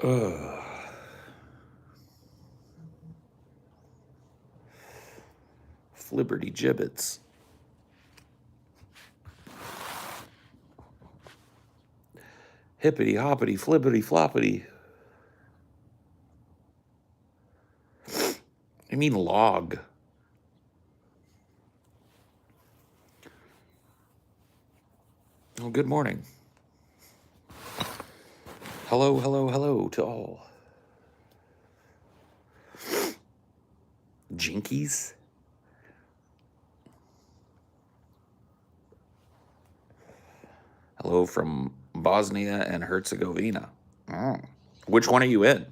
Ugh. Flibberty gibbets. Hippity hoppity flippity floppity. I mean log. Oh, good morning. Hello, hello, hello to all. Jinkies? Hello from Bosnia and Herzegovina. Oh. Which one are you in?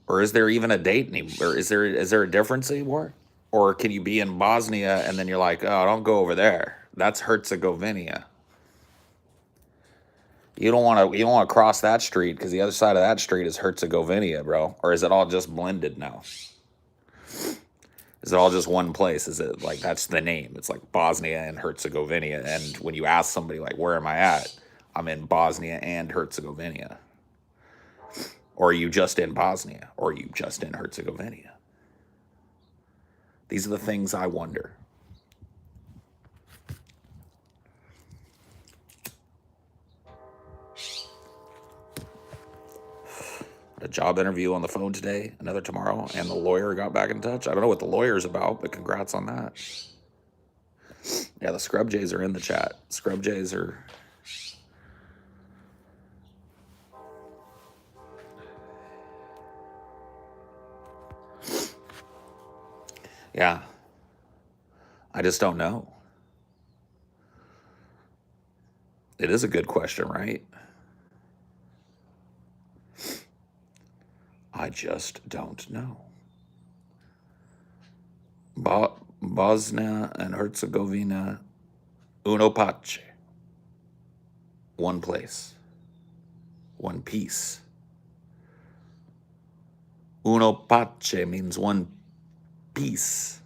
Or is there even a date anymore? Or is there a difference anymore? Or can you be in Bosnia and then you're like, oh, don't go over there. That's Herzegovina. You don't want to cross that street because the other side of that street is Herzegovina, bro. Or is it all just blended now? Is it all just one place? Is it like that's the name? It's like Bosnia and Herzegovina. And when you ask somebody like, where am I at? I'm in Bosnia and Herzegovina. Or are you just in Bosnia? Or are you just in Herzegovina? These are the things I wonder. A job interview on the phone today, another tomorrow, and the lawyer got back in touch. I don't know what the lawyer's about, but congrats on that. Yeah, the Scrub Jays are in the chat. Scrub Jays are... Yeah. I just don't know. It is a good question, right? I just don't know. Bosnia and Herzegovina, uno pace. One place. One piece. Uno pace means one piece.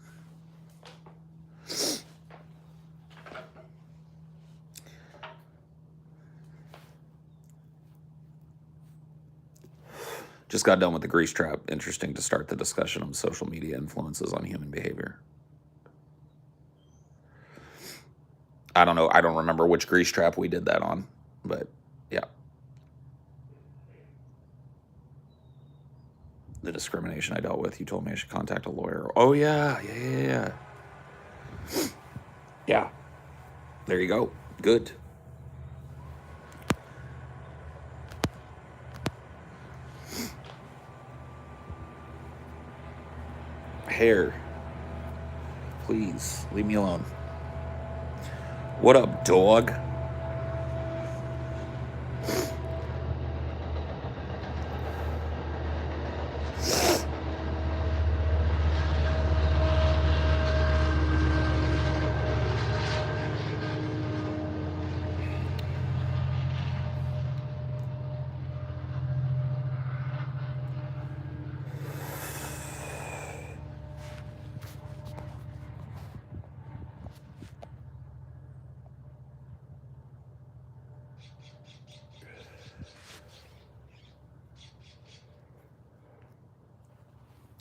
Just got done with the grease trap. Interesting to start the discussion on social media influences on human behavior. I don't know. I don't remember which grease trap we did that on, but yeah. The discrimination I dealt with. You told me I should contact a lawyer. Oh, yeah. Yeah. There you go. Good. Hair. Please, leave me alone. What up, dog?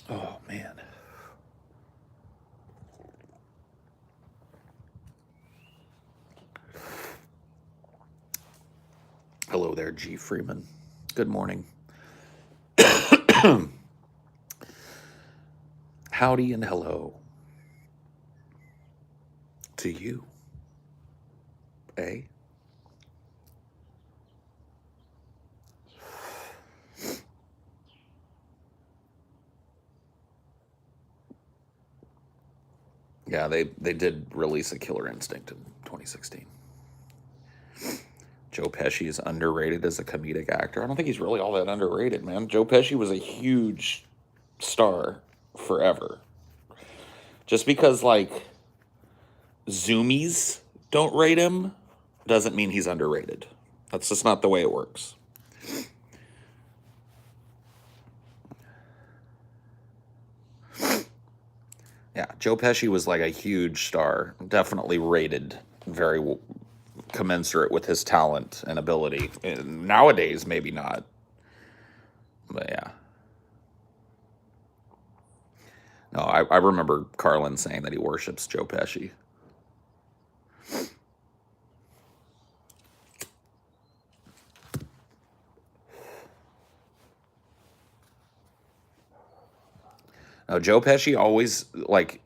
Oh, man. Hello there, G. Freeman. Good morning. Howdy and hello to you. Eh? Yeah, they did release a Killer Instinct in 2016. Joe Pesci is underrated as a comedic actor. I don't think he's really all that underrated, man. Joe Pesci was a huge star forever. Just because, like, Zoomies don't rate him doesn't mean he's underrated. That's just not the way it works. Yeah, Joe Pesci was like a huge star. Definitely rated very commensurate with his talent and ability. And nowadays, maybe not. But yeah. No, I remember Carlin saying that he worships Joe Pesci. No, Joe Pesci always, like,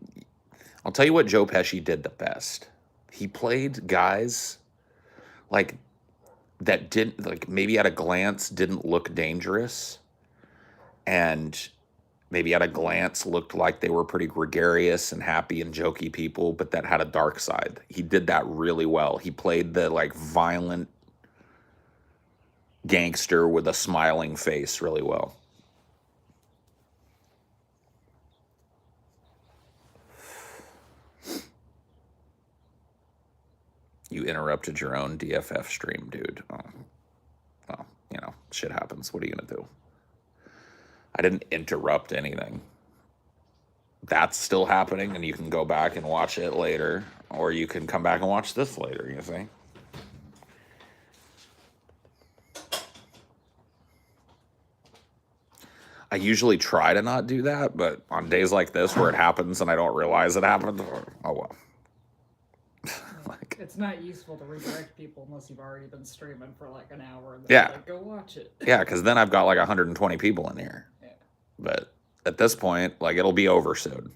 I'll tell you what Joe Pesci did the best. He played guys, like, that didn't, like, maybe at a glance didn't look dangerous, and maybe at a glance looked like they were pretty gregarious and happy and jokey people, but that had a dark side. He did that really well. He played the, like, violent gangster with a smiling face really well. You interrupted your own DFF stream, dude. Oh, well, shit happens. What are you going to do? I didn't interrupt anything. That's still happening, and you can go back and watch it later, or you can come back and watch this later, you see? I usually try to not do that, but on days like this where it happens and I don't realize it happened, oh well. Like, it's not useful to redirect people unless you've already been streaming for like an hour. And yeah. Like, go watch it. Yeah, because then I've got like 120 people in here. Yeah. But at this point, like, it'll be over soon.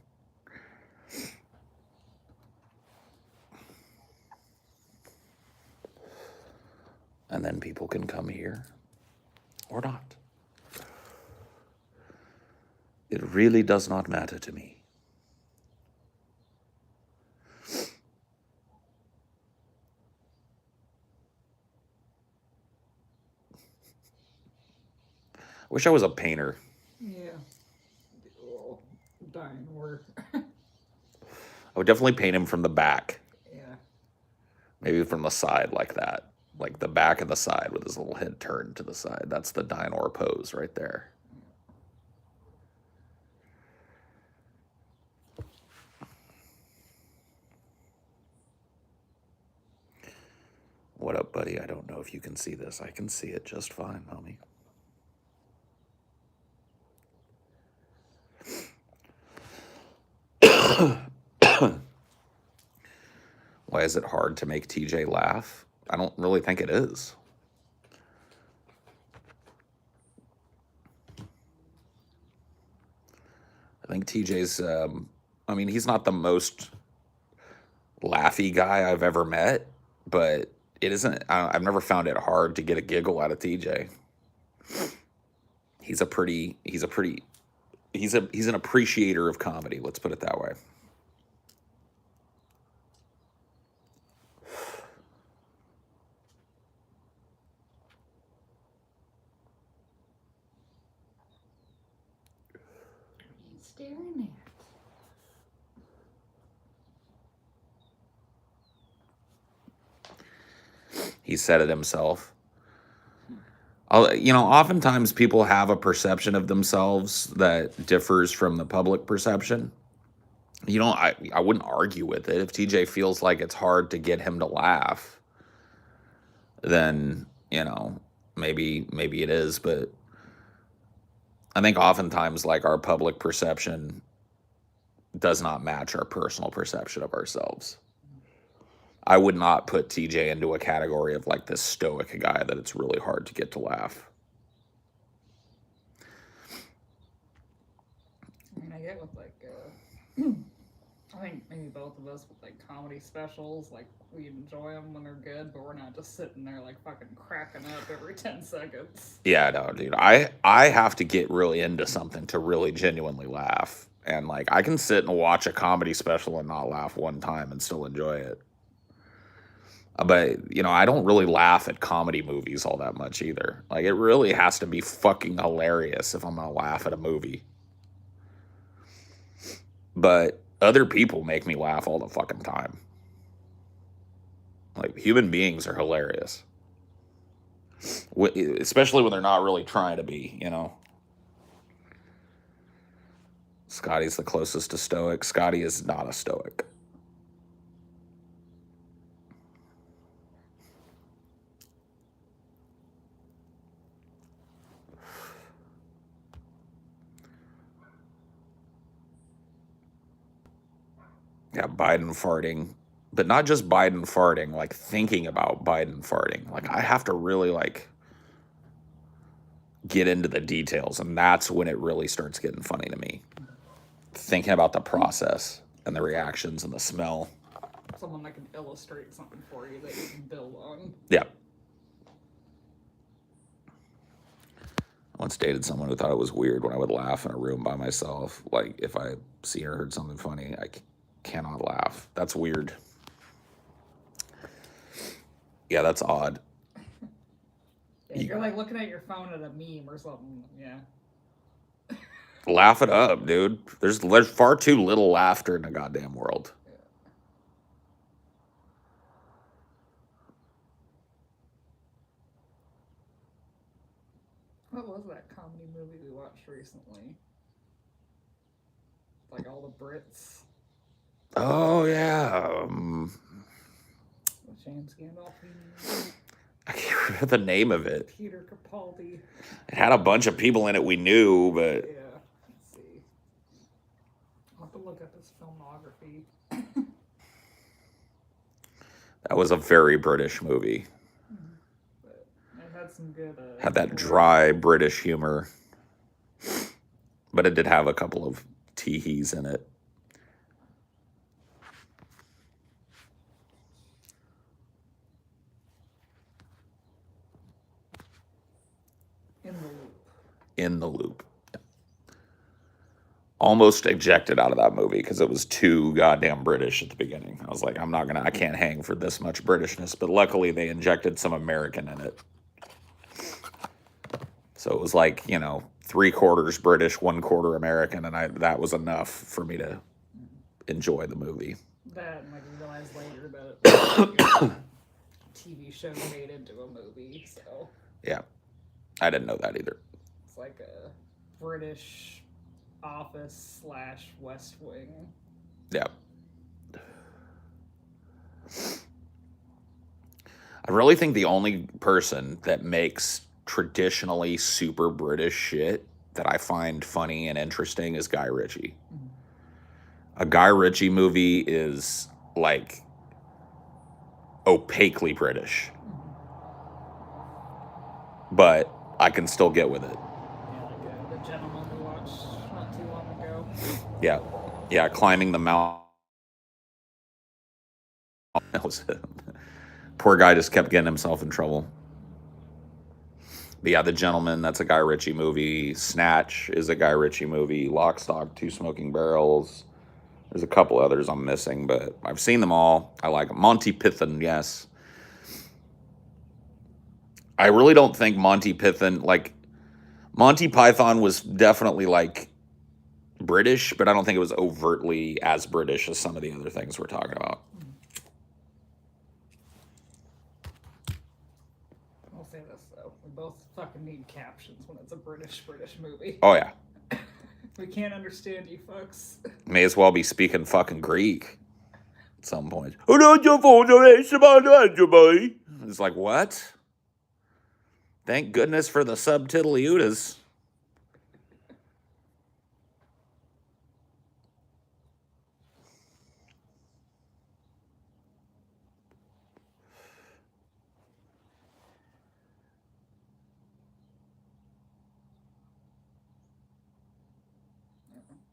And then people can come here or not. It really does not matter to me. I wish I was a painter. Yeah. Oh, dying work. I would definitely paint him from the back. Yeah. Maybe from the side like that. Like the back and the side with his little head turned to the side. That's the dinosaur pose right there. What up, buddy? I don't know if you can see this. I can see it just fine, homie. Why is it hard to make TJ laugh? I don't really think it is. I think TJ's, I mean, he's not the most laughy guy I've ever met, but it isn't, I've never found it hard to get a giggle out of TJ. He's an appreciator of comedy, let's put it that way. Staring at. He said it himself. Oftentimes people have a perception of themselves that differs from the public perception. I wouldn't argue with it. If TJ feels like it's hard to get him to laugh, then, maybe it is, but I think oftentimes, like, our public perception does not match our personal perception of ourselves. I would not put TJ into a category of, like, this stoic guy that it's really hard to get to laugh. I mean, I get with, like, I think maybe both of us with, like, comedy specials, like, we enjoy them when they're good, but we're not just sitting there, like, fucking cracking up every 10 seconds. Yeah, no, dude. I have to get really into something to really genuinely laugh. And, like, I can sit and watch a comedy special and not laugh one time and still enjoy it. But, I don't really laugh at comedy movies all that much either. Like, it really has to be fucking hilarious if I'm going to laugh at a movie. But other people make me laugh all the fucking time. Like, human beings are hilarious. Especially when they're not really trying to be, Scotty's the closest to stoic. Scotty is not a stoic. Yeah, Biden farting. But not just Biden farting, like thinking about Biden farting. Like I have to really like get into the details, and that's when it really starts getting funny to me. Thinking about the process and the reactions and the smell. Someone that can illustrate something for you that you can build on. Yeah. I once dated someone who thought it was weird when I would laugh in a room by myself. Like if I see or heard something funny, I cannot laugh. That's weird. Yeah, that's odd. Yeah, you're like looking at your phone at a meme or something. Yeah. Laugh it up, dude. There's far too little laughter in the goddamn world. What was that comedy movie we watched recently? Like all the Brits. Oh yeah. James Gandolfini. I can't remember the name of it. Peter Capaldi. It had a bunch of people in it we knew, but Yeah. Let's see. I'll have to look up his filmography. that was a very British movie. But it had some good. Had that dry British humor, but it did have a couple of teehees in it. In the Loop. Yeah. Almost ejected out of that movie because it was too goddamn British at the beginning. I was like, I can't hang for this much Britishness. But luckily they injected some American in it. So it was like, 3/4 British, 1/4 American, and that was enough for me to enjoy the movie. That, and like you realize later that it was TV show made into a movie, so. Yeah. I didn't know that either. It's like a British Office / West Wing. Yeah. I really think the only person that makes traditionally super British shit that I find funny and interesting is Guy Ritchie. Mm-hmm. A Guy Ritchie movie is like opaquely British. Mm-hmm. But I can still get with it. Yeah, like The Gentleman we watched not too long ago. Yeah. Yeah, climbing the mountain. That was it. Poor guy just kept getting himself in trouble. But yeah, The Gentleman, that's a Guy Ritchie movie. Snatch is a Guy Ritchie movie. Lock, Stock, Two Smoking Barrels. There's a couple others I'm missing, but I've seen them all. I like them. Monty Python, yes. I really don't think Monty Python, Monty Python was definitely like British, but I don't think it was overtly as British as some of the other things we're talking about. I'll say this though, we both fucking need captions when it's a British movie. Oh yeah. We can't understand you folks. May as well be speaking fucking Greek at some point. It's like, what? Thank goodness for the subtitleutas.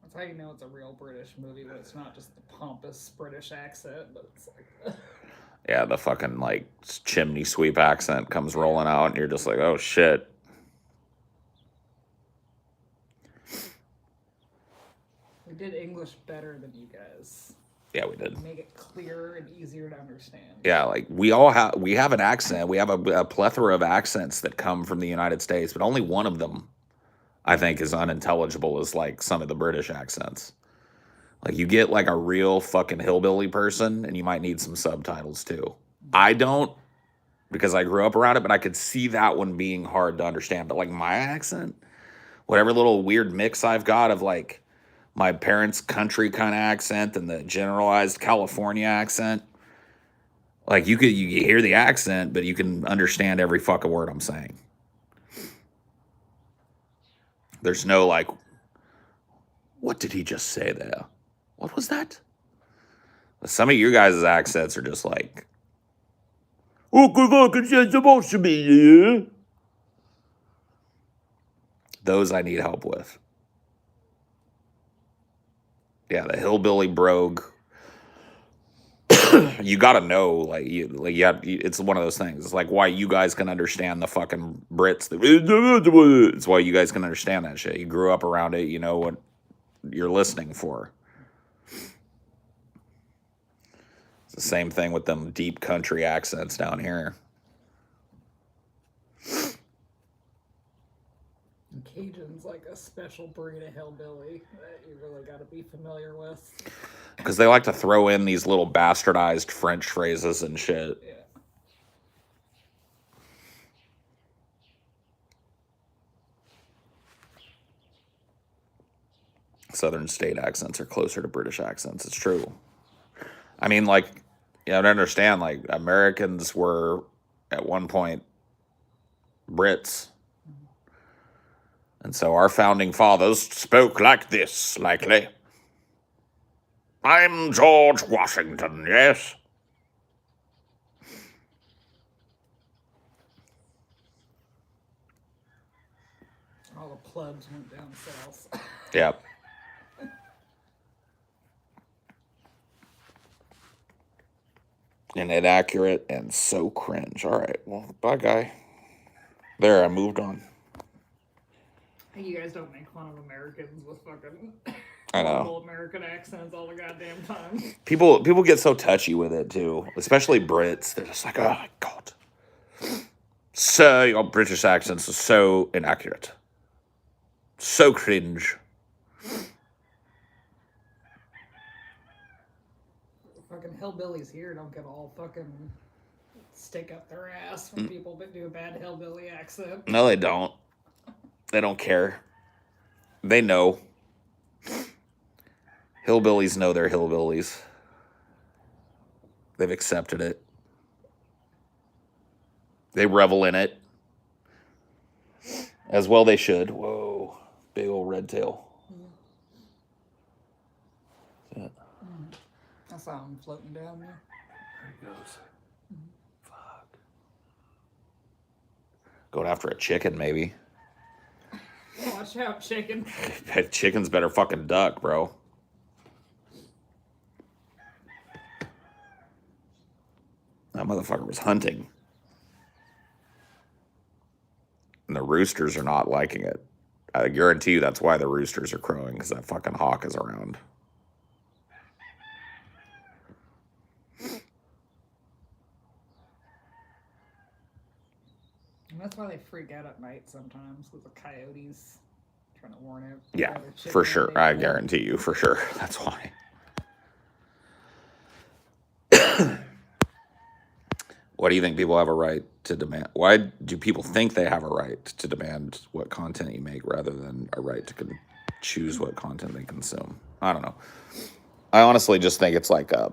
That's how you know it's a real British movie when it's not just the pompous British accent, but it's like... Yeah, the fucking, chimney sweep accent comes rolling out, and you're just like, oh, shit. We did English better than you guys. Yeah, we did. Make it clearer and easier to understand. Yeah, we have an accent. We have a plethora of accents that come from the United States, but only one of them, I think, is unintelligible as, some of the British accents. You get, a real fucking hillbilly person, and you might need some subtitles, too. I don't, because I grew up around it, but I could see that one being hard to understand. But, my accent, whatever little weird mix I've got of, my parents' country kind of accent and the generalized California accent, you hear the accent, but you can understand every fucking word I'm saying. There's no, what did he just say there? What was that? Some of you guys' accents are just like, oh, good fucking shit's supposed to be here. Those I need help with. Yeah, the hillbilly brogue. You got to know, like it's one of those things. It's like why you guys can understand the fucking Brits. It's why you guys can understand that shit. You grew up around it. You know what you're listening for. It's the same thing with them deep country accents down here. Cajun's like a special breed of hillbilly that you really got to be familiar with. Because they like to throw in these little bastardized French phrases and shit. Yeah. Southern state accents are closer to British accents. It's true. I mean, like, you have to understand, like, Americans were at one point Brits. And so our founding fathers spoke like this, likely. I'm George Washington, yes. All the plebs went down south. Yep. And inaccurate and so cringe. All right, well, bye, guy. There, I moved on. You guys don't make fun of Americans with fucking I know. normal American accents all the goddamn time. People get so touchy with it too, especially Brits. They're just like, oh my god, sir, your British accents are so inaccurate, so cringe. Fucking hillbillies here don't get all fucking stick up their ass when people do a bad hillbilly accent. No, they don't. They don't care. They know. Hillbillies know they're hillbillies. They've accepted it. They revel in it. As well they should. Whoa. Big old red tail. Yeah. I saw him floating down there. There he goes. Fuck. Going after a chicken, maybe. Watch out, chicken. Chickens better fucking duck, bro. That motherfucker was hunting. And the roosters are not liking it. I guarantee you that's why the roosters are crowing, because that fucking hawk is around. And that's why they freak out at night sometimes, with the coyotes trying to warn out. Yeah, for sure. I guarantee you, for sure. That's why. What do you think people have a right to demand? Why do people think they have a right to demand what content you make rather than a right to choose what content they consume? I don't know. I honestly just think it's like a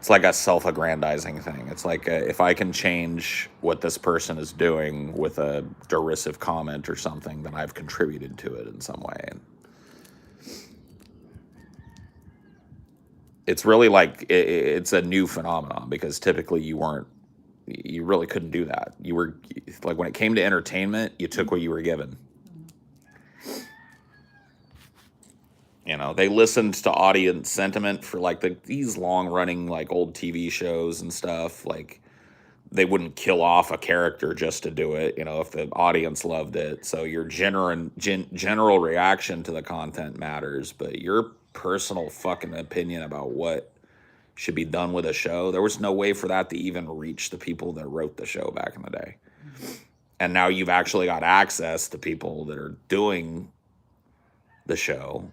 self-aggrandizing thing. It's like if I can change what this person is doing with a derisive comment or something, then I've contributed to it in some way. And it's really like it's a new phenomenon, because typically you really couldn't do that. You were like, when it came to entertainment, you took what you were given. You know, they listened to audience sentiment for like these long running like old TV shows and stuff. Like, they wouldn't kill off a character just to do it, you know, if the audience loved it. So your general reaction to the content matters, but your personal fucking opinion about what should be done with a show, there was no way for that to even reach the people that wrote the show back in the day. And now you've actually got access to people that are doing the show,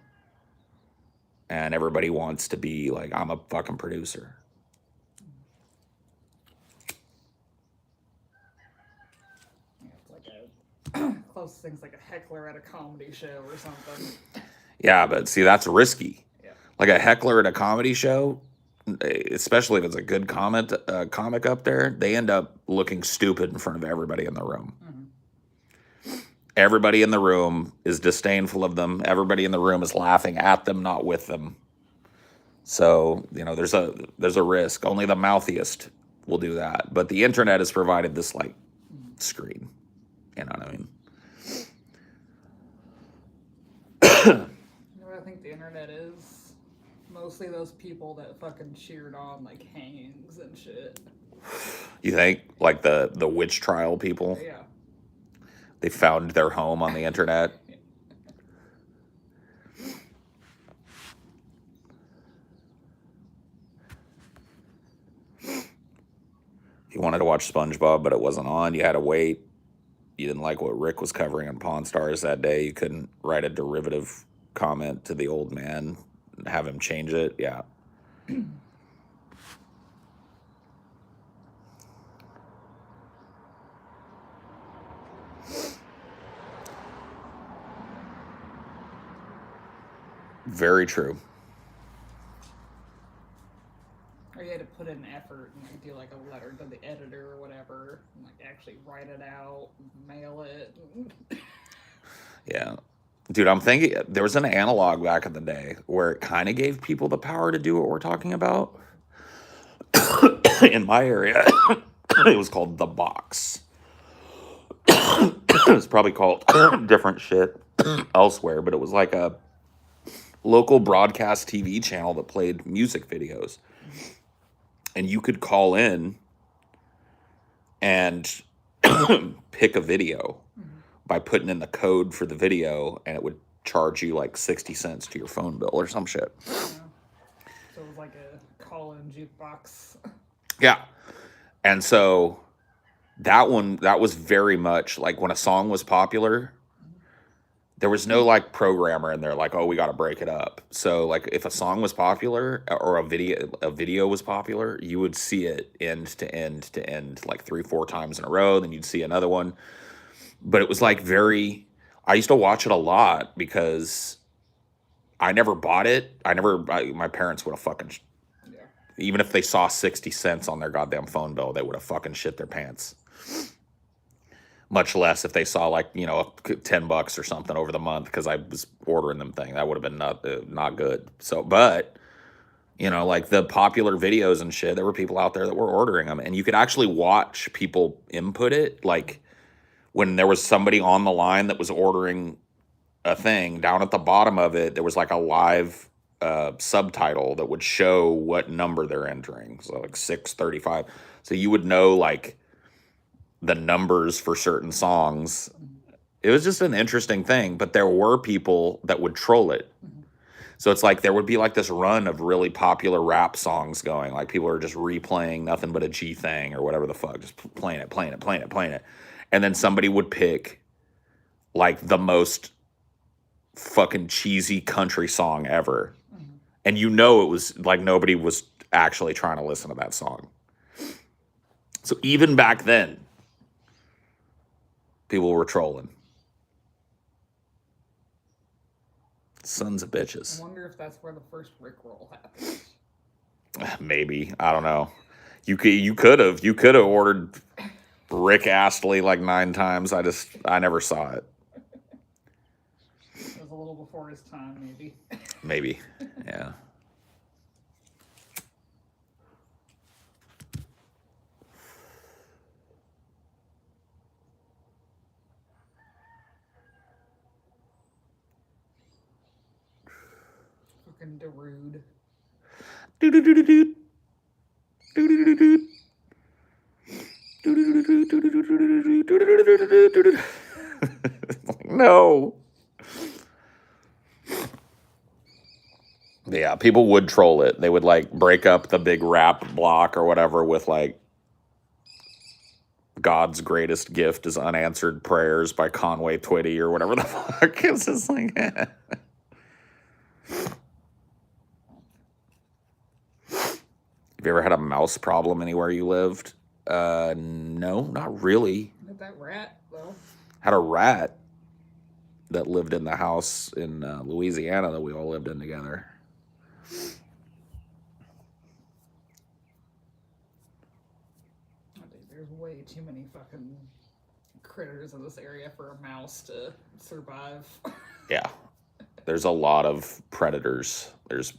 and everybody wants to be like, I'm a fucking producer. Close things like a heckler at a comedy show or something. Yeah, but see, that's risky. Yeah. Like a heckler at a comedy show, especially if it's a good comic up there, they end up looking stupid in front of everybody in the room. Everybody in the room is disdainful of them. Everybody in the room is laughing at them, not with them. So, there's a risk. Only the mouthiest will do that. But the internet has provided this like screen. You know what I mean? You know what I think the internet is? Mostly those people that fucking cheered on like hangings and shit. You think like the witch trial people? Yeah. They found their home on the internet. You wanted to watch SpongeBob, but it wasn't on. You had to wait. You didn't like what Rick was covering on Pawn Stars that day. You couldn't write a derivative comment to the old man and have him change it. Yeah. Very true. Or you had to put in effort and like do like a letter to the editor or whatever, and like actually write it out, mail it. Yeah. Dude, I'm thinking there was an analog back in the day where it kind of gave people the power to do what we're talking about. In my area, it was called The Box. It was probably called different shit elsewhere, but it was like a local broadcast TV channel that played music videos. And you could call in and pick a video by putting in the code for the video, and it would charge you like 60 cents to your phone bill or some shit. Yeah. So it was like a call-in jukebox. Yeah. And so that was very much like when a song was popular, there was no like programmer in there like, oh, we got to break it up. So like if a song was popular or a video was popular, you would see it end to end to end like 3-4 times in a row. Then you'd see another one. But it was like I used to watch it a lot because I never bought it. My parents would have fucking, even if they saw 60 cents on their goddamn phone bill, they would have fucking shit their pants. Much less if they saw like, $10 or something over the month because I was ordering them thing. That would have been not good. So, but, like the popular videos and shit, there were people out there that were ordering them. And you could actually watch people input it. Like when there was somebody on the line that was ordering a thing, down at the bottom of it, there was like a live subtitle that would show what number they're entering. So like 635. So you would know like the numbers for certain songs. It was just an interesting thing, but there were people that would troll it. So it's like there would be like this run of really popular rap songs going, like people are just replaying Nothing But a G Thing or whatever the fuck, just playing it. And then somebody would pick like the most fucking cheesy country song ever. And it was like nobody was actually trying to listen to that song. So even back then, people were trolling. Sons of bitches. I wonder if that's where the first Rickroll happened. Maybe. I don't know. You could have ordered Rick Astley like 9 times. I never saw it. It was a little before his time, maybe. Maybe. Yeah. Fucking Darude. No. Yeah, people would troll it. They would like break up the big rap block or whatever with like God's Greatest Gift is Unanswered Prayers by Conway Twitty or whatever the fuck. It's just like Have you ever had a mouse problem anywhere you lived? No, not really. Not that rat, though. Had a rat that lived in the house in Louisiana that we all lived in together. I think there's way too many fucking critters in this area for a mouse to survive. Yeah. There's a lot of predators. There's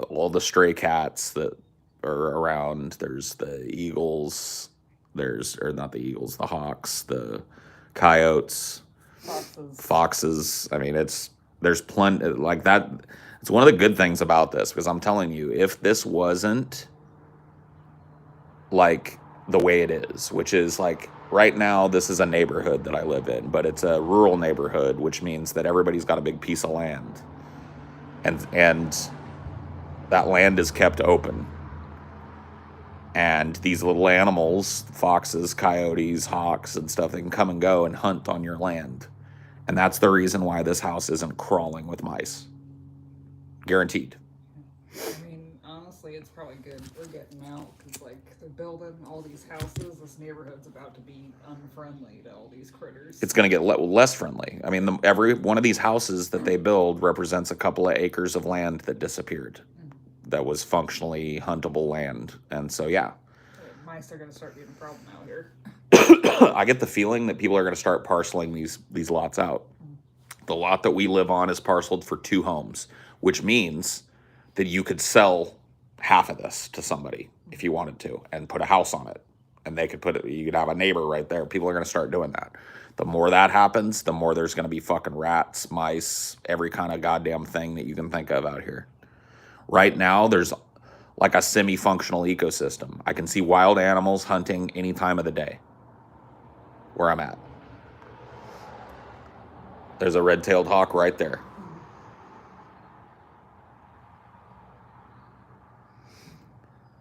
all the stray cats that are around. There's the eagles. Or not the eagles, the hawks, the coyotes, foxes. I mean, there's plenty like that. It's one of the good things about this, because I'm telling you, if this wasn't like the way it is, which is like right now, this is a neighborhood that I live in, but it's a rural neighborhood, which means that everybody's got a big piece of land, and that land is kept open. And these little animals, foxes, coyotes, hawks, and stuff, they can come and go and hunt on your land. And that's the reason why this house isn't crawling with mice. Guaranteed. I mean, honestly, it's probably good we're getting out, because, like, they're building all these houses. This neighborhood's about to be unfriendly to all these critters. It's going to get less friendly. I mean, every one of these houses that they build represents a couple of acres of land that disappeared. That was functionally huntable land. And so, yeah. Mice are going to start being a problem out here. I get the feeling that people are going to start parceling these lots out. The lot that we live on is parceled for 2 homes, which means that you could sell half of this to somebody if you wanted to and put a house on it. And they could you could have a neighbor right there. People are going to start doing that. The more that happens, the more there's going to be fucking rats, mice, every kind of goddamn thing that you can think of out here. Right now, there's like a semi-functional ecosystem. I can see wild animals hunting any time of the day where I'm at. There's a red-tailed hawk right there.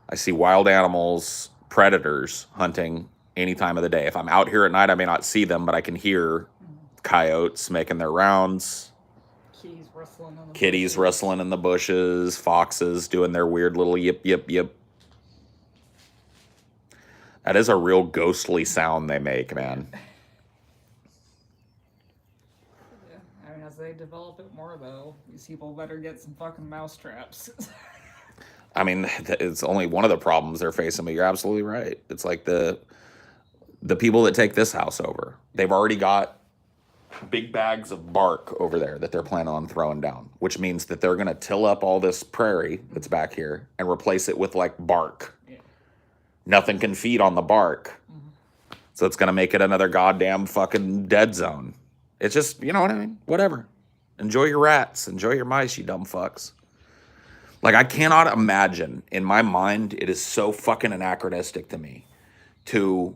I see wild animals, predators hunting any time of the day. If I'm out here at night, I may not see them, but I can hear coyotes making their rounds. Kitties rustling in the bushes, foxes doing their weird little yip, yip, yip. That is a real ghostly sound they make, man. Yeah, I mean, as they develop it more, though, these people better get some fucking mouse traps. I mean, it's only one of the problems they're facing, but you're absolutely right. It's like the people that take this house over, they've already got big bags of bark over there that they're planning on throwing down, which means that they're going to till up all this prairie that's back here and replace it with like bark. Yeah. Nothing can feed on the bark. Mm-hmm. So it's going to make it another goddamn fucking dead zone. It's just, you know what I mean? Whatever. Enjoy your rats. Enjoy your mice, you dumb fucks. Like, I cannot imagine, in my mind, it is so fucking anachronistic to me to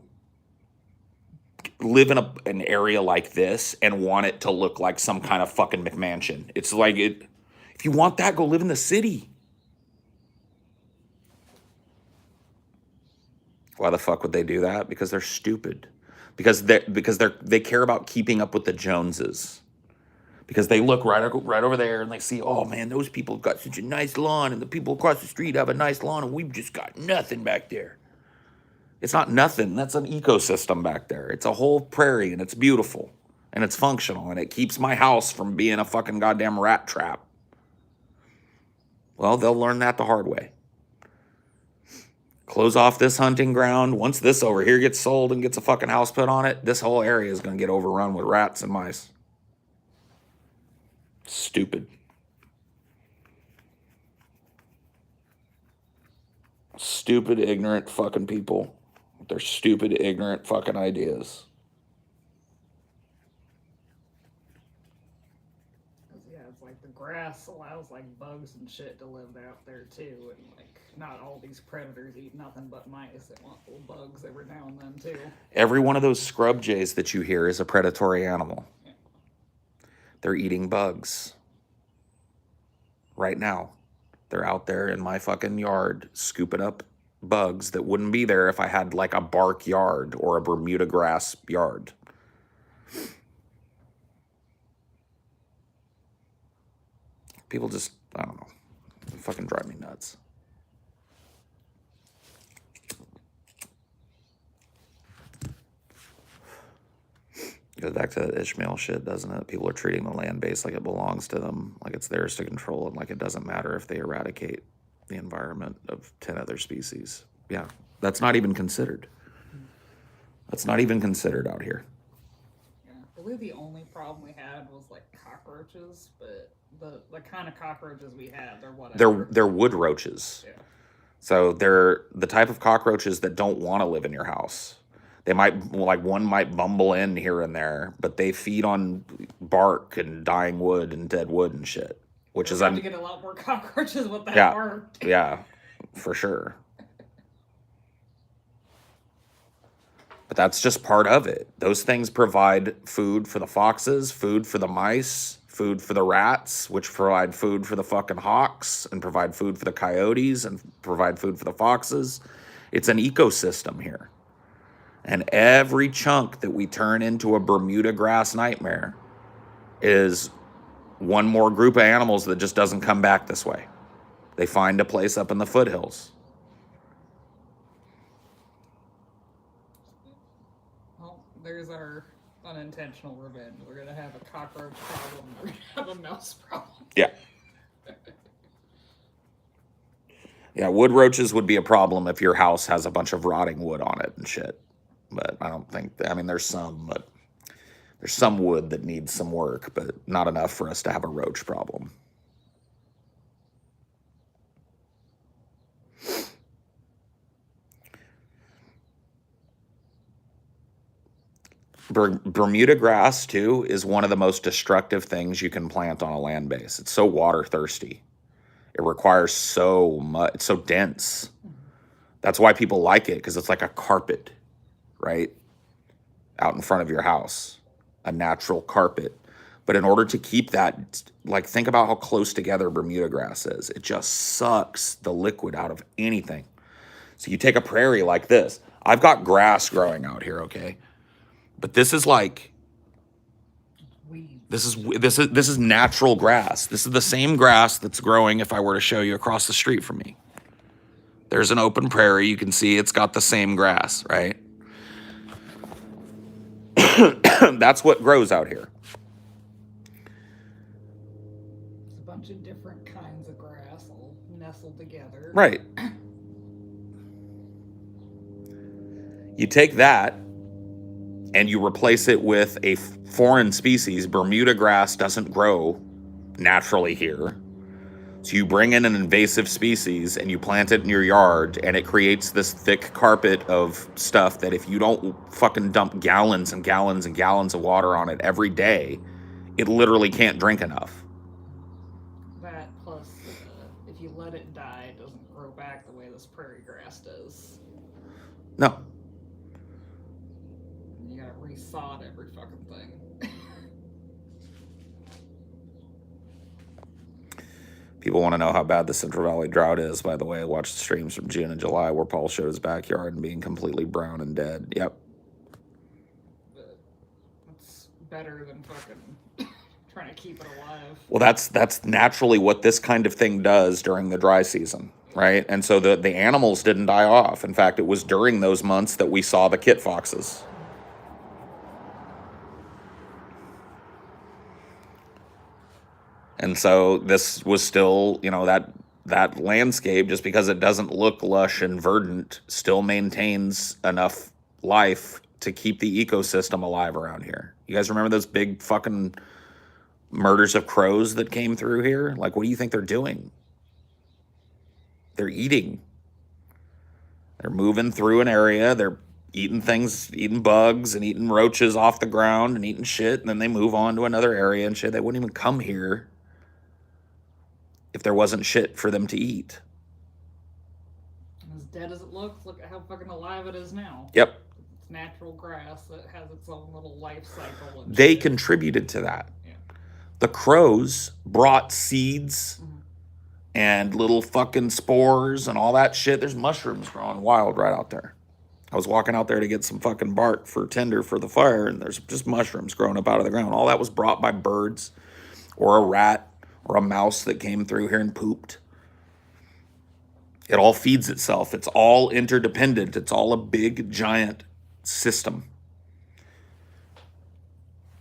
live in an area like this and want it to look like some kind of fucking McMansion. It's like, if you want that, go live in the city. Why the fuck would they do that? Because they're stupid. Because they care about keeping up with the Joneses. Because they look right over there and they see, oh man, those people got such a nice lawn, and the people across the street have a nice lawn, and we've just got nothing back there. It's not nothing. That's an ecosystem back there. It's a whole prairie, and it's beautiful, and it's functional, and it keeps my house from being a fucking goddamn rat trap. Well, they'll learn that the hard way. Close off this hunting ground. Once this over here gets sold and gets a fucking house put on it, this whole area is going to get overrun with rats and mice. Stupid. Stupid, ignorant fucking people. Their stupid, ignorant fucking ideas. Yeah, it's like the grass allows like bugs and shit to live out there too, and like not all these predators eat nothing but mice. They want little bugs every now and then too. Every one of those scrub jays that you hear is a predatory animal. Yeah. They're eating bugs. Right now. They're out there in my fucking yard scooping up bugs that wouldn't be there if I had like a bark yard or a Bermuda grass yard. People just, I don't know, they fucking drive me nuts. Goes back to that Ishmael shit, doesn't it? People are treating the land base like it belongs to them, like it's theirs to control, and like it doesn't matter if they eradicate the environment of 10 other species. Yeah, that's not even considered. That's not even considered out here. Really, the only problem we had was like cockroaches, but the kind of cockroaches we had, they're whatever. They're wood roaches. Yeah. So they're the type of cockroaches that don't want to live in your house. They might, like, one might bumble in here and there, but they feed on bark and dying wood and dead wood and shit. Which We're is about to get a lot more cockroaches with that yeah, bark. yeah, for sure. But that's just part of it. Those things provide food for the foxes, food for the mice, food for the rats, which provide food for the fucking hawks, and provide food for the coyotes, and provide food for the foxes. It's an ecosystem here. And every chunk that we turn into a Bermuda grass nightmare is one more group of animals that just doesn't come back this way. They find a place up in the foothills. There's our unintentional revenge. We're gonna have a cockroach problem. We're gonna have a mouse problem. Yeah. Yeah, wood roaches would be a problem if your house has a bunch of rotting wood on it and shit. But I don't think, I mean, there's some wood that needs some work, but not enough for us to have a roach problem. Bermuda grass, too, is one of the most destructive things you can plant on a land base. It's so water thirsty. It requires so much. It's so dense. That's why people like it, because it's like a carpet, right? Out in front of your house, a natural carpet. But in order to keep that, like, think about how close together Bermuda grass is. It just sucks the liquid out of anything. So you take a prairie like this. I've got grass growing out here, okay? But this is like, this is natural grass. This is the same grass that's growing if I were to show you across the street from me. There's an open prairie. You can see it's got the same grass, right? That's what grows out here. It's a bunch of different kinds of grass all nestled together. Right. You take that and you replace it with a foreign species. Bermuda grass doesn't grow naturally here. So you bring in an invasive species and you plant it in your yard, and it creates this thick carpet of stuff that if you don't fucking dump gallons and gallons and gallons of water on it every day, it literally can't drink enough. That plus, if you let it die, it doesn't grow back the way this prairie grass does. No. You gotta resod every fucking thing. People want to know how bad the Central Valley drought is. By the way, I watched the streams from June and July where Paul showed his backyard and being completely brown and dead. Yep. But it's better than fucking trying to keep it alive. Well, that's naturally what this kind of thing does during the dry season, right? And so the animals didn't die off. In fact, it was during those months that we saw the kit foxes. And so this was still, that landscape, just because it doesn't look lush and verdant, still maintains enough life to keep the ecosystem alive around here. You guys remember those big fucking murders of crows that came through here? Like, what do you think they're doing? They're eating. They're moving through an area. They're eating things, eating bugs and eating roaches off the ground and eating shit. And then they move on to another area and shit. They wouldn't even come here if there wasn't shit for them to eat. As dead as it looks, look at how fucking alive it is now. Yep. It's natural grass that has its own little life cycle. And They shit. contributed to that. Yeah. The crows brought seeds and little fucking spores and all that shit. There's mushrooms growing wild right out there. I was walking out there to get some fucking bark for tinder for the fire, and there's just mushrooms growing up out of the ground. All that was brought by birds or a rat or a mouse that came through here and pooped. It all feeds itself. It's all interdependent. It's all a big, giant system.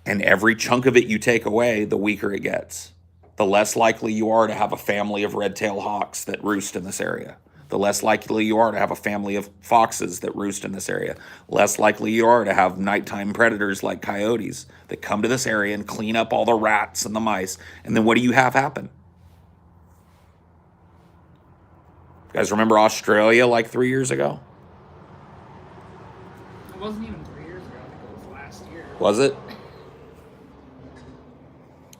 And every chunk of it you take away, the weaker it gets. The less likely you are to have a family of red-tailed hawks that roost in this area. the less likely you are to have a family of foxes that roost in this area. Less likely you are to have nighttime predators like coyotes that come to this area and clean up all the rats and the mice. And then what do you have happen? You guys remember Australia like 3 years ago? It wasn't even 3 years ago. I think it was last year. Was it?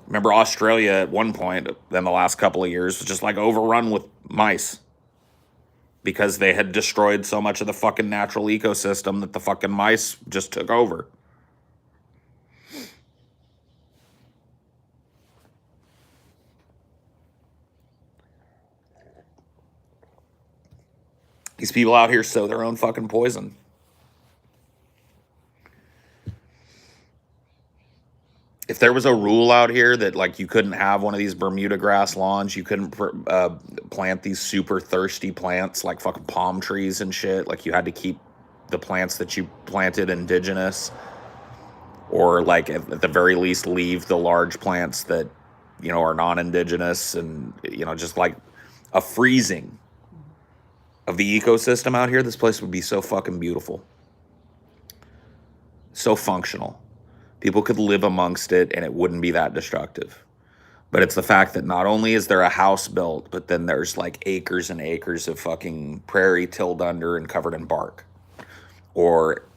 Remember Australia at one point, then the last couple of years, was just like overrun with mice. Because they had destroyed so much of the fucking natural ecosystem that the fucking mice just took over. These people out here sow their own fucking poison. If there was a rule out here that like you couldn't have one of these Bermuda grass lawns, you couldn't plant these super thirsty plants like fucking palm trees and shit, like you had to keep the plants that you planted indigenous, or like at the very least leave the large plants that, you know, are non-indigenous, and, you know, just like a freezing of the ecosystem out here, this place would be so fucking beautiful. So functional. People could live amongst it and it wouldn't be that destructive. But it's the fact that not only is there a house built, but then there's like acres and acres of fucking prairie tilled under and covered in bark. Or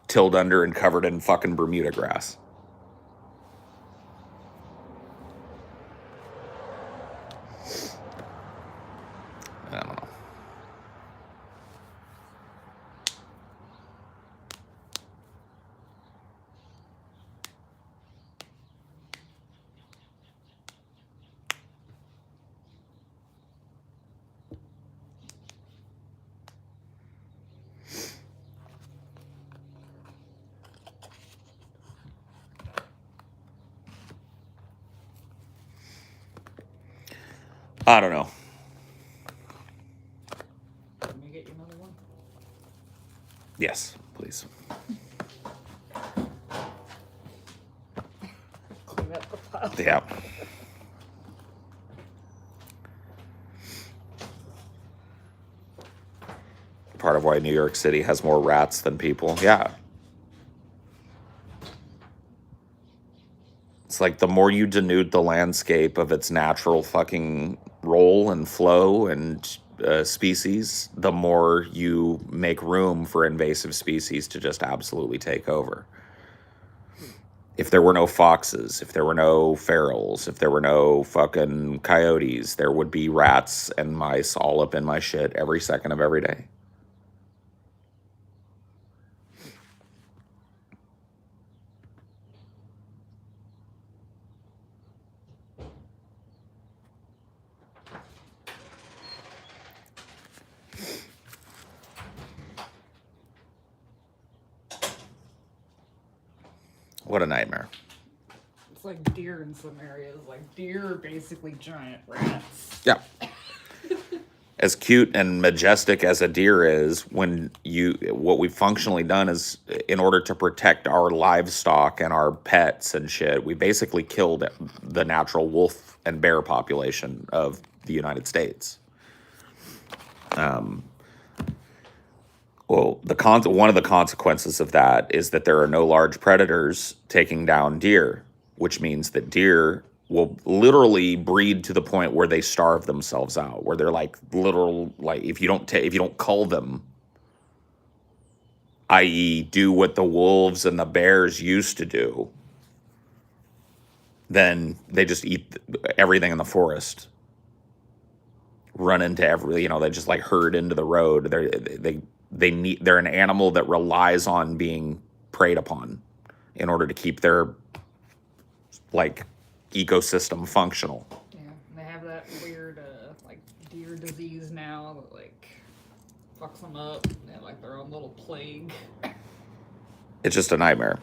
tilled under and covered in fucking Bermuda grass. I don't know. I don't know. Let me get you another one. Yes, please. Clean up the pile. Yeah. Part of why New York City has more rats than people. Yeah. It's like the more you denude the landscape of its natural fucking role and flow and species, the more you make room for invasive species to just absolutely take over. If there were no foxes, if there were no ferals, if there were no fucking coyotes, there would be rats and mice all up in my shit every second of every day. What a nightmare. It's like deer in some areas. Like deer are basically giant rats. Yeah. As cute and majestic as a deer is, what we've functionally done is, in order to protect our livestock and our pets and shit, we basically killed the natural wolf and bear population of the United States. Well, one of the consequences of that is that there are no large predators taking down deer, which means that deer will literally breed to the point where they starve themselves out, where they're like literal, like if you don't cull them, i.e. do what the wolves and the bears used to do, then they just eat everything in the forest. Run into they just like herd into the road. They're an animal that relies on being preyed upon in order to keep their like ecosystem functional. Yeah, and they have that weird like deer disease now that like fucks them up. They have like their own little plague. It's just a nightmare.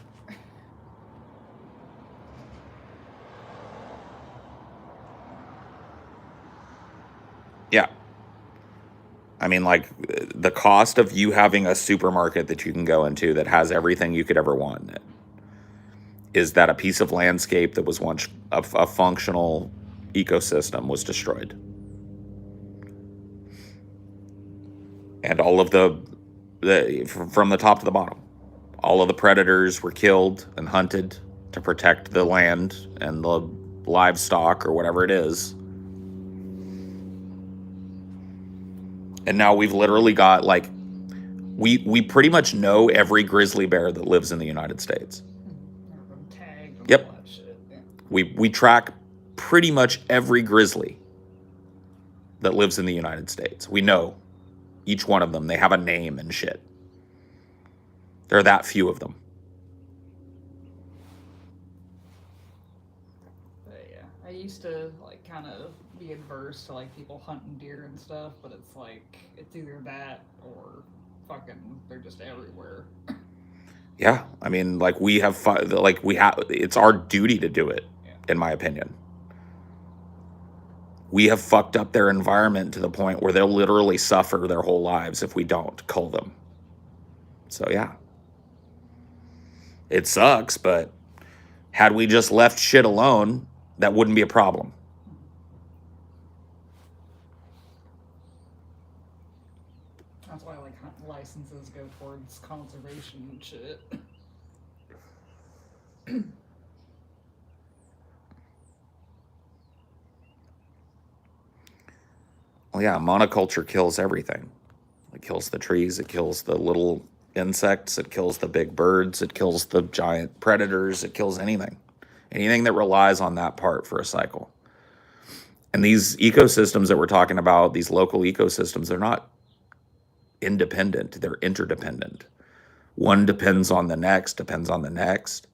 Yeah. I mean, like, the cost of you having a supermarket that you can go into that has everything you could ever want in it is that a piece of landscape that was once a functional ecosystem was destroyed. And all of from the top to the bottom, all of the predators were killed and hunted to protect the land and the livestock or whatever it is. And now we've literally got like, we pretty much know every grizzly bear that lives in the United States. Tagged and Yep. all that shit. Yeah. We track pretty much every grizzly that lives in the United States. We know each one of them. They have a name and shit. There are that few of them. But yeah, I used to like kind of be adverse to like people hunting deer and stuff, but it's like it's either that or fucking they're just everywhere. Yeah, I mean, like it's our duty to do it, in my opinion. We have fucked up their environment to the point where they'll literally suffer their whole lives if we don't cull them. So yeah, it sucks, but had we just left shit alone, that wouldn't be a problem. That's why like hunting licenses go towards conservation and shit. Well, yeah, monoculture kills everything. It kills the trees, it kills the little insects, it kills the big birds, it kills the giant predators, it kills anything. Anything that relies on that part for a cycle. And these ecosystems that we're talking about, these local ecosystems, they're not independent, they're interdependent. One depends on the next, depends on the next.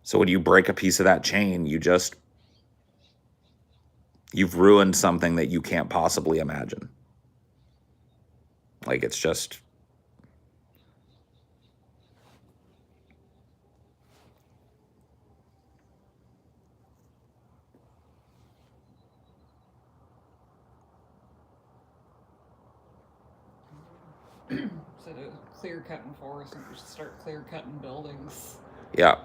So when you break a piece of that chain, you've ruined something that you can't possibly imagine. Like, it's just... Instead of clear cutting forests, we should start clear cutting buildings. Yeah.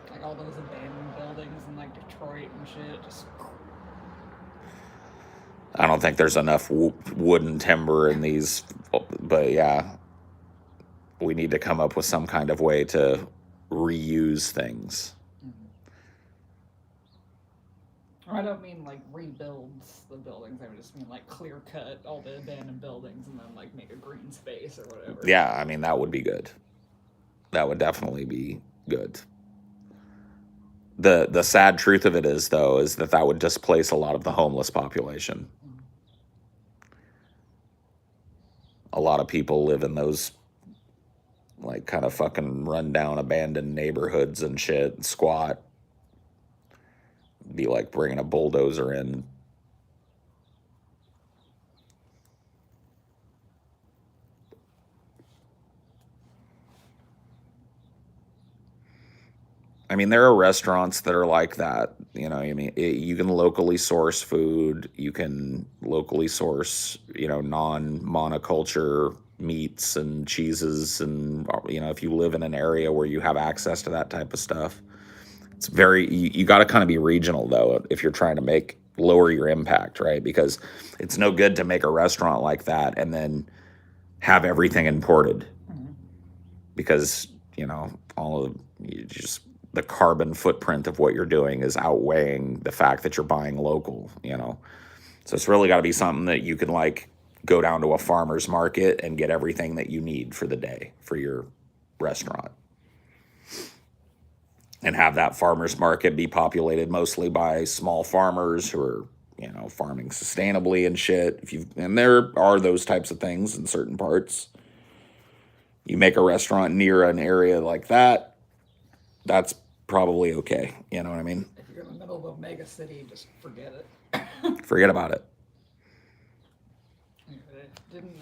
Like all those abandoned buildings in like Detroit and shit. Just. I don't think there's enough wood and timber in these, but yeah, we need to come up with some kind of way to reuse things. I don't mean like rebuilds the buildings. I just mean like clear cut all the abandoned buildings and then like make a green space or whatever. Yeah, I mean, that would be good. That would definitely be good. The sad truth of it is, though, is that would displace a lot of the homeless population. A lot of people live in those like kind of fucking rundown, abandoned neighborhoods and shit, and squat. Be like bringing a bulldozer in. I mean, there are restaurants that are like that. You know, I mean, you can locally source food. You can locally source, non-monoculture meats and cheeses. And, if you live in an area where you have access to that type of stuff, it's you got to kind of be regional, though, if you're trying to lower your impact, right? Because it's no good to make a restaurant like that and then have everything imported. Because, the carbon footprint of what you're doing is outweighing the fact that you're buying local, So it's really got to be something that you can like go down to a farmer's market and get everything that you need for the day for your restaurant. And have that farmer's market be populated mostly by small farmers who are, farming sustainably and shit. And there are those types of things in certain parts. You make a restaurant near an area like that, that's probably okay. You know what I mean? If you're in the middle of a mega city, just forget it. Forget about it. Didn't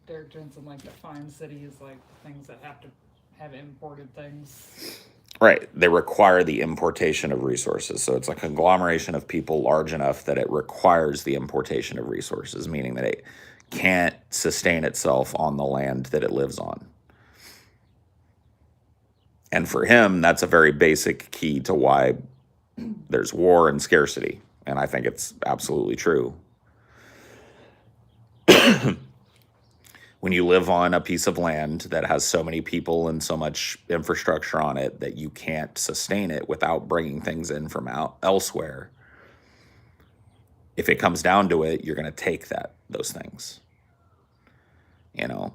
Derek Jensen like define cities like things that have to have imported things? Right. They require the importation of resources. So it's a conglomeration of people large enough that it requires the importation of resources, meaning that it can't sustain itself on the land that it lives on. And for him, that's a very basic key to why there's war and scarcity. And I think it's absolutely true. when you live on a piece of land that has so many people and so much infrastructure on it that you can't sustain it without bringing things in from elsewhere, if it comes down to it, you're going to take those things. You know,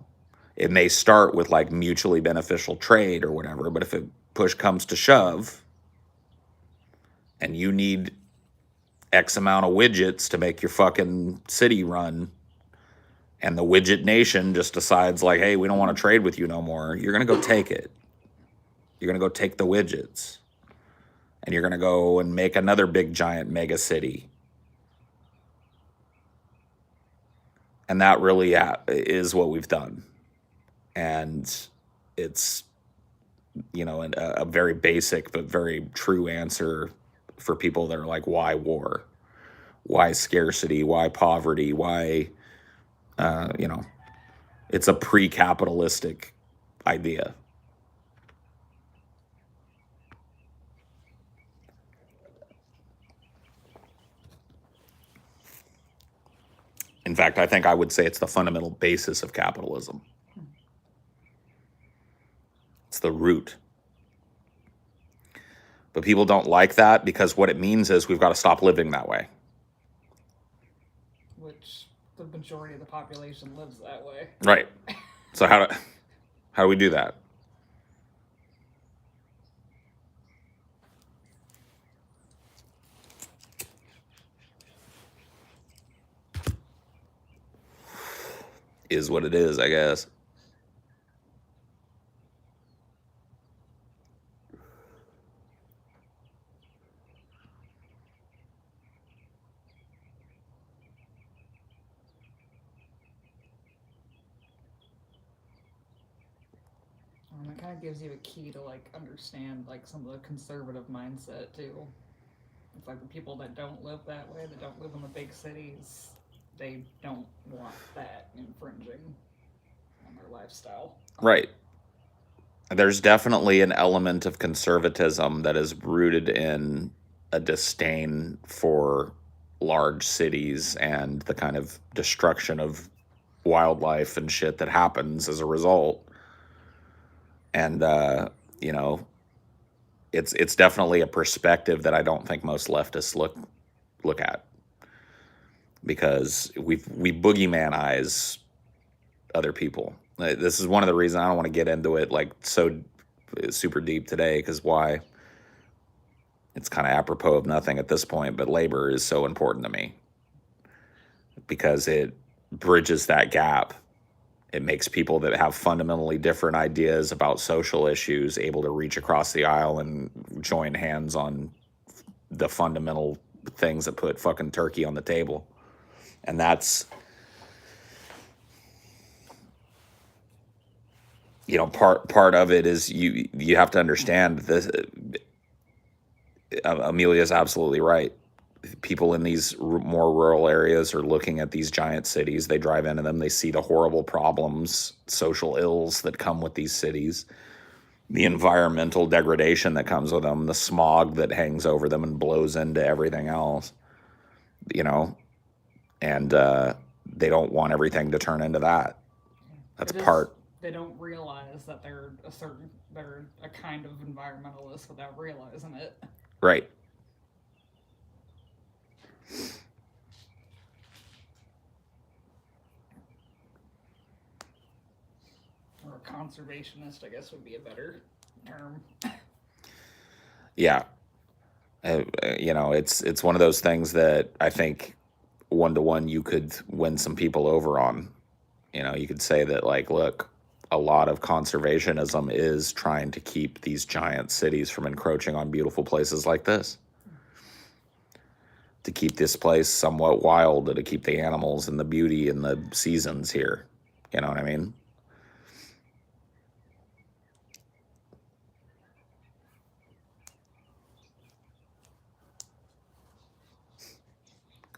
it may start with like mutually beneficial trade or whatever, but if push comes to shove and you need X amount of widgets to make your fucking city run, and the widget nation just decides like, hey, we don't want to trade with you no more, you're going to go take it. You're going to go take the widgets. And you're going to go and make another big giant mega city. And that really is what we've done. And it's, you know, a very basic but very true answer for people that are like, why war? Why scarcity? Why poverty? Why, you know, it's a pre-capitalistic idea. In fact, I think I would say it's the fundamental basis of capitalism. It's the root. But people don't like that because what it means is we've got to stop living that way. Which the majority of the population lives that way. Right. So how do we do that? Is what it is, I guess. It kind of gives you a key to like understand like some of the conservative mindset too. It's like the people that don't live that way, that don't live in the big cities, they don't want that infringing on their lifestyle. Right. There's definitely an element of conservatism that is rooted in a disdain for large cities and the kind of destruction of wildlife and shit that happens as a result. And you know, it's definitely a perspective that I don't think most leftists look at, because we boogeyman-ize other people. This is one of the reasons I don't want to get into it like so super deep today, because why? It's kind of apropos of nothing at this point, but labor is so important to me because it bridges that gap. It makes people that have fundamentally different ideas about social issues able to reach across the aisle and join hands on the fundamental things that put fucking turkey on the table. And that's, you know, part of it is you have to understand this. Amelia's absolutely right. People in these more rural areas are looking at these giant cities. They drive into them. They see the horrible problems, social ills that come with these cities, the environmental degradation that comes with them, the smog that hangs over them and blows into everything else, you know, and they don't want everything to turn into that. That's part. They don't realize that they're a kind of environmentalist without realizing it. Right. Or a conservationist, I guess, would be a better term. Yeah. You know, it's one of those things that I think one-to-one you could win some people over on. You know, you could say that, like, look, a lot of conservationism is trying to keep these giant cities from encroaching on beautiful places like this, to keep this place somewhat wild, to keep the animals and the beauty and the seasons here. You know what I mean?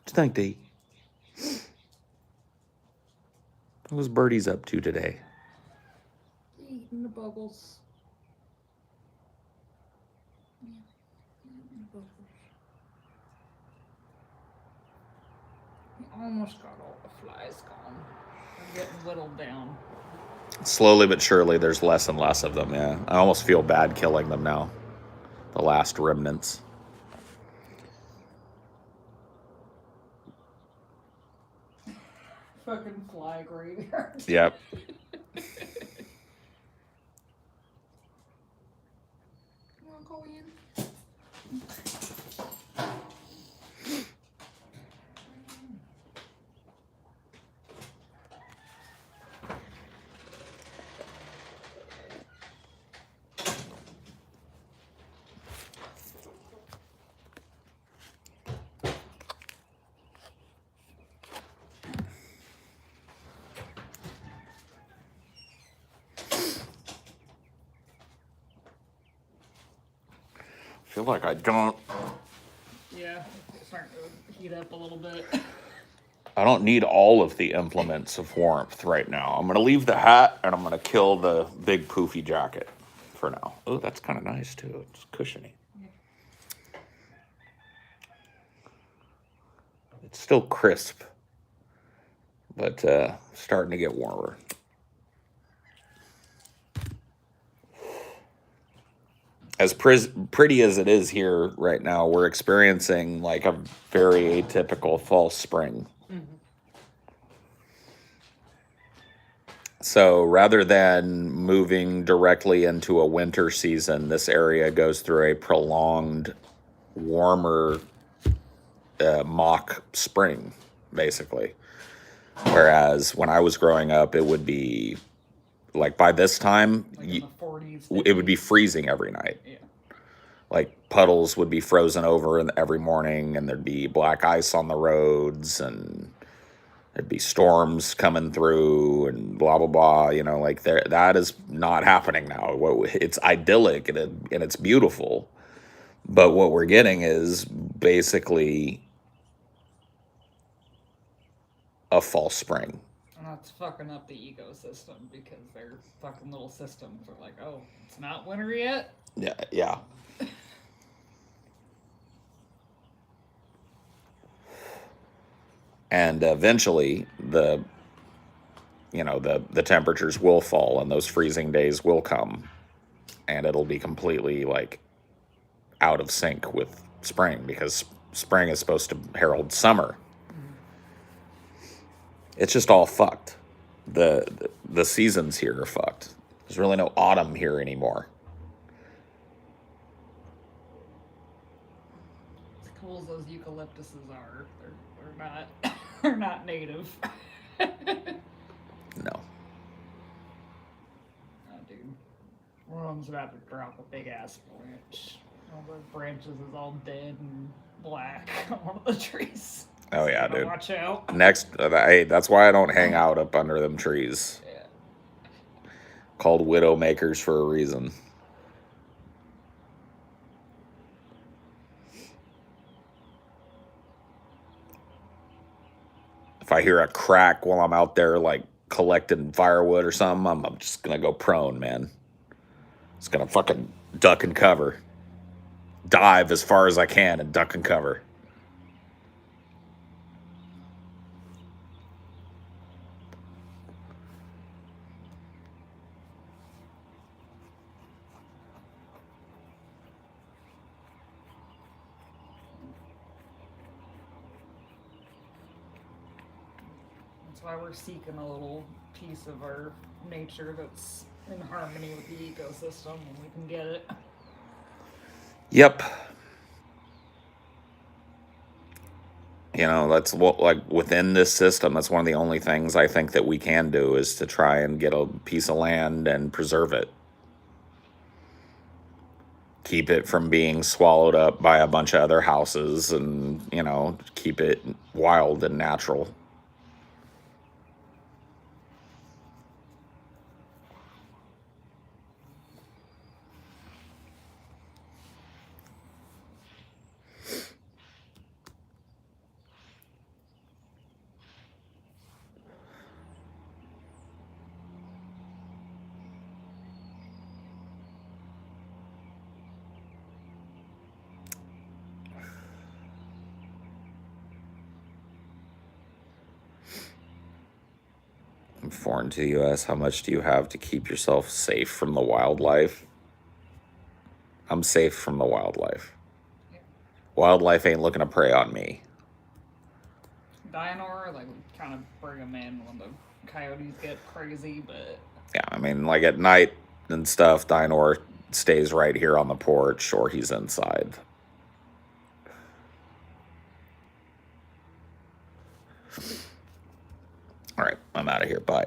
Thank thee. What was Birdie's up to today? Eating the bubbles. Eating the bubbles. He almost got all the flies gone. They're getting whittled down. Slowly but surely, there's less and less of them, yeah. I almost feel bad killing them now. The last remnants. Fucking fly graveyard. Yep. You wanna go in? I feel like I don't. Yeah, it's starting to heat up a little bit. I don't need all of the implements of warmth right now. I'm gonna leave the hat and I'm gonna kill the big poofy jacket for now. Oh, that's kind of nice too. It's cushiony. Yeah. It's still crisp, but starting to get warmer. As pretty as it is here right now, we're experiencing like a very atypical fall spring. So rather than moving directly into a winter season, this area goes through a prolonged, warmer mock spring, basically. Whereas when I was growing up, it would be like by this time, Like in the 40s. it would be freezing every night. Yeah. Like puddles would be frozen over every morning, and there'd be black ice on the roads, and there'd be storms coming through, and blah blah blah. You know, like that is not happening now. It's idyllic and it's beautiful, but what we're getting is basically a false spring. And that's fucking up the ecosystem because their fucking little systems are like, oh, it's not winter yet? Yeah, yeah. And eventually the temperatures will fall and those freezing days will come, and it'll be completely like out of sync with spring, because spring is supposed to herald summer. It's just all fucked. The seasons here are fucked. There's really no autumn here anymore. As cool as those eucalyptuses are, they're not they're not native. No. Oh, dude. One of them's about to drop a big ass branch. One of the branches is all dead and black on one of the trees. Oh yeah, So dude. watch out. Next, hey, that's why I don't hang out up under them trees. Yeah. Called widow makers for a reason. If I hear a crack while I'm out there like collecting firewood or something, I'm just gonna go prone, man. Just gonna fucking duck and cover. Dive as far as I can and duck and cover. That's why we're seeking a little piece of our nature that's in harmony with the ecosystem when we can get it. Yep. You know, that's what, like, within this system, that's one of the only things I think that we can do is to try and get a piece of land and preserve it. Keep it from being swallowed up by a bunch of other houses, and, you know, keep it wild and natural. I'm foreign to the U.S. How much do you have to keep yourself safe from the wildlife? I'm safe from the wildlife. Wildlife ain't looking to prey on me. Dino, like, kind of bring them in when the coyotes get crazy, but Yeah, I mean, like at night and stuff, Dinor stays right here on the porch or he's inside. All right, I'm out of here. Bye.